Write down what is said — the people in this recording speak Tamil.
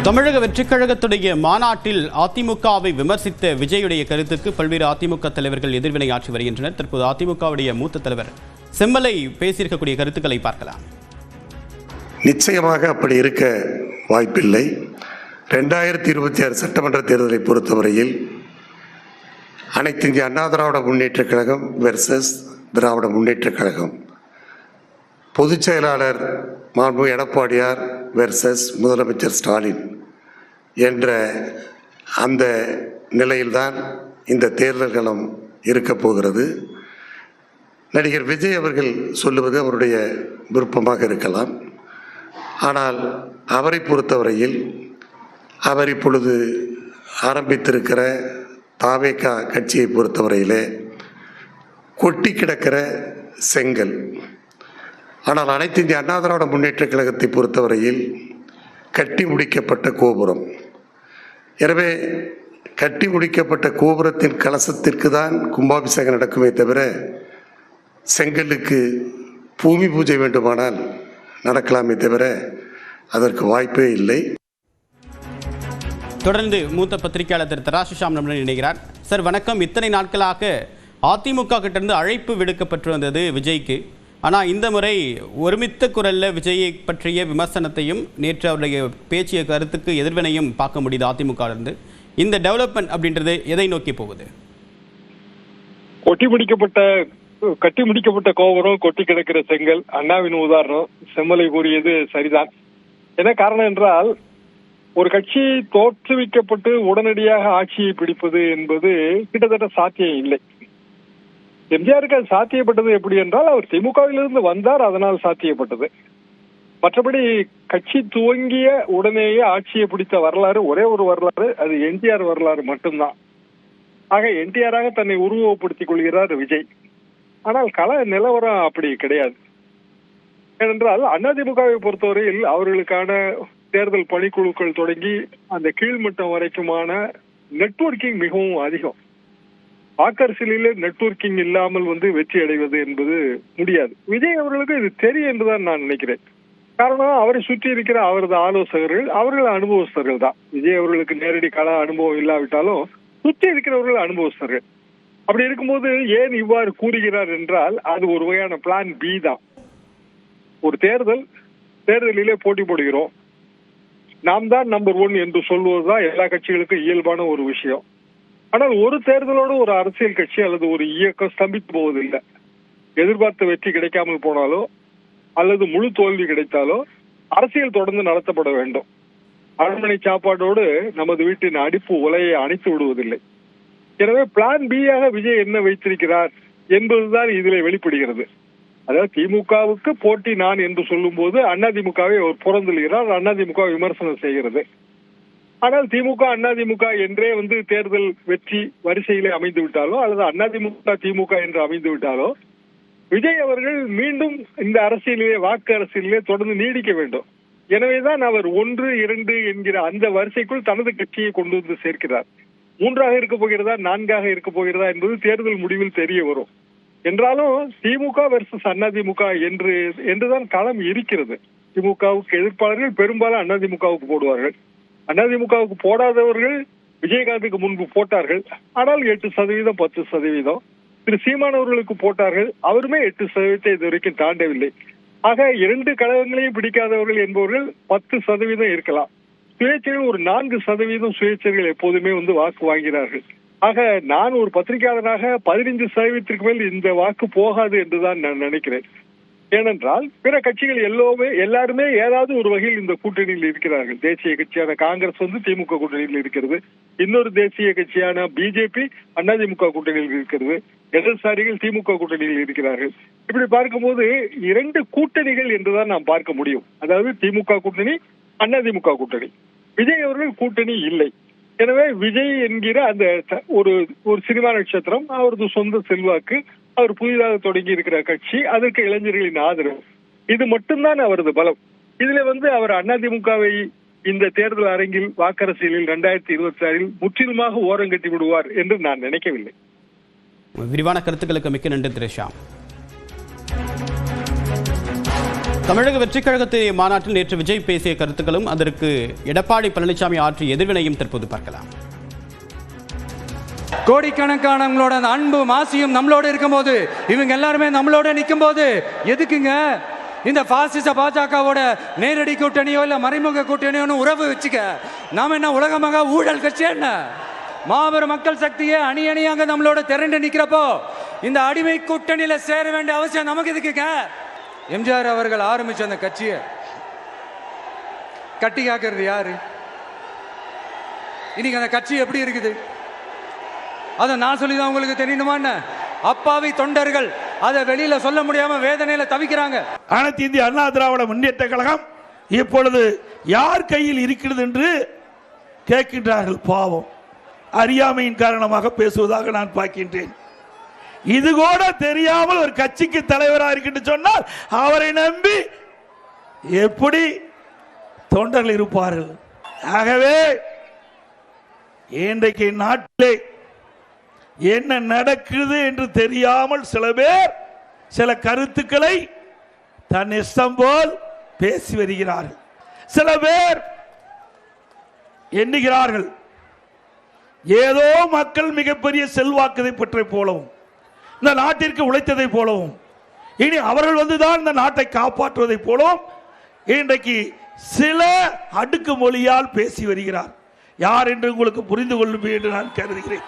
தமிழக வெற்றிக் கழகத்துடைய மாநாட்டில் அதிமுகவை விமர்சித்த விஜயுடைய கருத்துக்கு பல்வேறு அதிமுக தலைவர்கள் எதிர்வினை ஆற்றி வருகின்றனர். தற்போது அதிமுகவுடைய மூத்த தலைவர் செம்மலை பேசியிருக்கக்கூடிய கருத்துக்களை பார்க்கலாம். நிச்சயமாக அப்படி இருக்க வாய்ப்பில்லை. 2026 சட்டமன்ற தேர்தலை பொறுத்தவரையில் அனைத்து இந்திய அண்ணா திராவிட முன்னேற்றக் கழகம் வெர்சஸ் திராவிட முன்னேற்றக் கழகம், பொதுச் செயலாளர் மாண்பு எடப்பாடியார் வெர்சஸ் முதலமைச்சர் ஸ்டாலின் என்ற அந்த நிலையில்தான் இந்த தேர்தல் களம் இருக்கப் போகிறது. நடிகர் விஜய் அவர்கள் சொல்லுவது அவருடைய விருப்பமாக இருக்கலாம். ஆனால் அவரை பொறுத்தவரையில் அவர் இப்பொழுது ஆரம்பித்திருக்கிற தாவேகா கட்சியை பொறுத்தவரையிலே கொட்டி கிடக்கிற செங்கல். ஆனால் அனைத்து இந்திய அண்ணா திராவிட முன்னேற்றக் கழகத்தை பொறுத்தவரையில் கட்டி முடிக்கப்பட்ட கோபுரம். எனவே கட்டி முடிக்கப்பட்ட கோபுரத்தின் கலசத்திற்கு தான் கும்பாபிஷேகம் நடக்குமே தவிர செங்கலுக்கு பூமி பூஜை வேண்டுமானால் நடக்கலாமே தவிர அதற்கு வாய்ப்பே இல்லை. தொடர்ந்து மூத்த பத்திரிகையாளர் திரு தராசுஷாம் நம்முடன் இணைகிறார். சார் வணக்கம். இத்தனை நாட்களாக அதிமுக கிட்டிருந்து அழைப்பு விடுக்கப்பட்டு வந்தது விஜய்க்கு. ஆனால் இந்த முறை ஒருமித்த குரலில் விஜயை பற்றிய விமர்சனத்தையும் நேற்று அவருடைய பேச்சிய கருத்துக்கு எதிர்வினையும் பார்க்க முடியுது அதிமுகவிலிருந்து. இந்த டெவலப்மெண்ட் அப்படின்றது எதை நோக்கி போகுது? கட்டி முடிக்கப்பட்ட கோபுரம், கொட்டி கிடக்கிற செங்கல், அண்ணாவின் உதாரணம் செம்மலை கூறியது சரிதான். என்ன காரணம் என்றால், ஒரு கட்சி தோற்றுவிக்கப்பட்டு உடனடியாக ஆட்சியை பிடிப்பது என்பது கிட்டத்தட்ட சாத்தியம் இல்லை. எம்ஜிஆருக்கு அது சாத்தியப்பட்டது எப்படி என்றால், அவர் திமுகவிலிருந்து வந்தார், அதனால் சாத்தியப்பட்டது. மற்றபடி கட்சி துவங்கிய உடனேயே ஆட்சியை பிடித்த வரலாறு ஒரே ஒரு வரலாறு, அது என்டிஆர் வரலாறு மட்டும்தான். ஆக என்டிஆராக தன்னை உருவகப்படுத்திக் கொள்கிறார் விஜய். ஆனால் கள நிலவரம் அப்படி கிடையாது. ஏனென்றால் அதிமுகவை பொறுத்தவரையில் அவர்களுக்கான தேர்தல் பணிக்குழுக்கள் தொடங்கி அந்த கீழ்மட்டம் வரைக்குமான நெட்வொர்க்கிங் மிகவும் அதிகம். வாக்கரசியலிலே நெட்வொர்க்கிங் இல்லாமல் வெற்றி அடைவது என்பது முடியாது. விஜய் அவர்களுக்கு இது தெரியும் என்றுதான் நான் நினைக்கிறேன். காரணம், அவரை சுற்றி இருக்கிற அவரது ஆலோசகர்கள், அவர்கள் அனுபவஸ்தர்கள் தான். விஜய் அவர்களுக்கு நேரடி கள அனுபவம் இல்லாவிட்டாலும் சுற்றி இருக்கிறவர்கள் அனுபவஸ்தர்கள். அப்படி இருக்கும்போது ஏன் இவ்வாறு கூறுகிறார் என்றால், அது ஒரு வகையான பிளான் பி தான். ஒரு தேர்தலிலே போட்டி போடுகிறோம், நாம் தான் நம்பர் 1 என்று சொல்வதுதான் எல்லா கட்சிகளுக்கும் இயல்பான ஒரு விஷயம். ஆனால் ஒரு தேர்தலோடு ஒரு அரசியல் கட்சி அல்லது ஒரு இயக்கம் ஸ்தம்பித்து போவதில்லை. எதிர்பார்த்த வெற்றி கிடைக்காமல் போனாலோ அல்லது முழு தோல்வி கிடைத்தாலோ அரசியல் தொடர்ந்து நடத்தப்பட வேண்டும். அரண்மனை சாப்பாடோடு நமது வீட்டின் அடுப்பு உலையை அணைத்து விடுவதில்லை. எனவே பிளான் பியாக விஜய் என்ன வைத்திருக்கிறார் என்பதுதான் இதில் வெளிப்படுகிறது. அதாவது திமுகவுக்கு போட்டி நான் என்று சொல்லும் போது அதிமுகவை அவர் புறந்தள்ளுகிறார், அதிமுக விமர்சனம் செய்கிறது. ஆனால் திமுக அதிமுக என்றே தேர்தல் வெற்றி வரிசையிலே அமைந்து விட்டாலோ அல்லது அதிமுக திமுக என்று அமைந்து விட்டாலோ விஜய் அவர்கள் மீண்டும் இந்த அரசியலிலே, வாக்கு அரசியலிலே தொடர்ந்து நீடிக்க வேண்டும். எனவேதான் அவர் 1, 2 என்கிற அந்த வரிசைக்குள் தனது கட்சியை கொண்டு வந்து சேர்க்கிறார். 3ஆக இருக்க போகிறதா 4ஆக இருக்க போகிறதா என்பது தேர்தல் முடிவில் தெரிய வரும். என்றாலும் திமுக வெர்சஸ் அதிமுக என்றுதான் களம் இருக்கிறது. திமுகவுக்கு எதிர்ப்பாளர்கள் பெரும்பாலும் அதிமுகவுக்கு போடுவார்கள். அதிமுகவுக்கு போடாதவர்கள் விஜயகாந்துக்கு முன்பு போட்டார்கள். ஆனால் 8%, 10%. திரு சீமான் அவர்களுக்கு போட்டார்கள், அவருமே 8% இதுவரைக்கும் தாண்டவில்லை. ஆக 2 கழகங்களையும் பிடிக்காதவர்கள் என்பவர்கள் 10% இருக்கலாம். சுயேட்சைகள் ஒரு 4% சுயேட்சைகள் எப்போதுமே வாக்கு வாங்கிறார்கள். ஆக நான் ஒரு பத்திரிகையாளராக 15%க்கு மேல் இந்த வாக்கு போகாது என்றுதான் நான் நினைக்கிறேன். ஏனென்றால் பிற கட்சிகள் எல்லாருமே ஏதாவது ஒரு வகையில் இந்த கூட்டணியில் இருக்கிறார்கள். தேசிய கட்சியான காங்கிரஸ் திமுக கூட்டணியில் இருக்கிறது. இன்னொரு தேசிய கட்சியான பிஜேபி அதிமுக கூட்டணியில் இருக்கிறது. இடதுசாரிகள் திமுக கூட்டணியில் இருக்கிறார்கள். இப்படி பார்க்கும்போது 2 கூட்டணிகள் என்றுதான் நாம் பார்க்க முடியும். அதாவது திமுக கூட்டணி, அதிமுக கூட்டணி. விஜய் அவர்கள் கூட்டணி இல்லை. எனவே விஜய் என்கிற அந்த ஒரு சினிமா நட்சத்திரம், அவரது சொந்த செல்வாக்கு, அவர் புதிதாக தொடங்கி இருக்கிற கட்சி, அதற்கு இளைஞர்களின் ஆதரவு, இது மட்டும்தான் அவரது பலம். இதுல அவர் அதிமுகவை இந்த தேர்தல் அரங்கில், வாக்கரசியலில் 2026 முற்றிலுமாக ஓரங்கட்டி விடுவார் என்று நான் நினைக்கவில்லை. விரிவான கருத்துக்களுக்கு மிக்க நன்றி திரு ஷாம். தமிழக வெற்றிக் கழகத்தின் மாநாட்டில் நேற்று விஜய் பேசிய கருத்துக்களும் அதற்கு எடப்பாடி பழனிசாமி ஆற்றிய எதிர்வினையும் தற்போது பார்க்கலாம். கோடிக்கணக்கானவங்களோட அன்பு மாசியும் நம்மளோட இருக்கும்போது, இவங்க எல்லாருமே நம்மளோட நிற்கும் போது எதுக்குங்க இந்த பாசிச பாஜகவோட நேரடி கூட்டணியோ இல்ல மறைமுக கூட்டணியோன்னு உறவு வச்சுக்க? நாம என்ன உலகமாக ஊழல் கட்சி? என்ன மாபெரும் மக்கள் சக்தியே அணி அணியாக நம்மளோட திரண்டு நிக்கிறப்போ இந்த அடிமை கூட்டணியில சேர வேண்டிய அவசியம் நமக்கு எதுக்குங்க? எம்ஜிஆர் அவர்கள் ஆரம்பிச்ச அந்த கட்சியை கட்டி காக்கிறது யாரு? இன்னைக்கு அந்த கட்சி எப்படி இருக்குது? அதை நான் சொல்லிதான் உங்களுக்கு தெரியணுமா? என்ன அப்பாவி தொண்டர்கள் அதை வெளியில சொல்ல முடியாம வேதனையில தவிக்கிறாங்க. அனைத்து இந்திய அண்ணா திராவிட முன்னேற்ற கழகம் இப்பொழுது யார் கையில் இருக்கிறது என்று கேட்கின்றார்கள். பாவம், அறியாமையின் காரணமாக பேசுவதாக நான் பார்க்கின்றேன். இது கூட தெரியாமல் ஒரு கட்சிக்கு தலைவராக இருக்கின்ற சொன்னால் அவரை நம்பி எப்படி தொண்டர்கள் இருப்பார்கள்? ஆகவே இன்றைக்கு நாட்டிலே என்ன நடக்குது என்று தெரியாமல் சில பேர் சில கருத்துக்களை தன் இஷ்டம் போல் பேசி வருகிறார்கள். சில பேர் எண்ணுகிறார்கள் ஏதோ மக்கள் மிகப்பெரிய செல்வாக்கதை பெற்றை போலவும் இந்த நாட்டிற்கு உழைத்ததை போலவும் இனி அவர்கள் வந்துதான் இந்த நாட்டை காப்பாற்றுவதை போலவும் இன்றைக்கு சில அடுக்கு மொழியால் பேசி வருகிறார். யார் என்று உங்களுக்கு புரிந்து கொள்ளும் என்று நான் கருதுகிறேன்.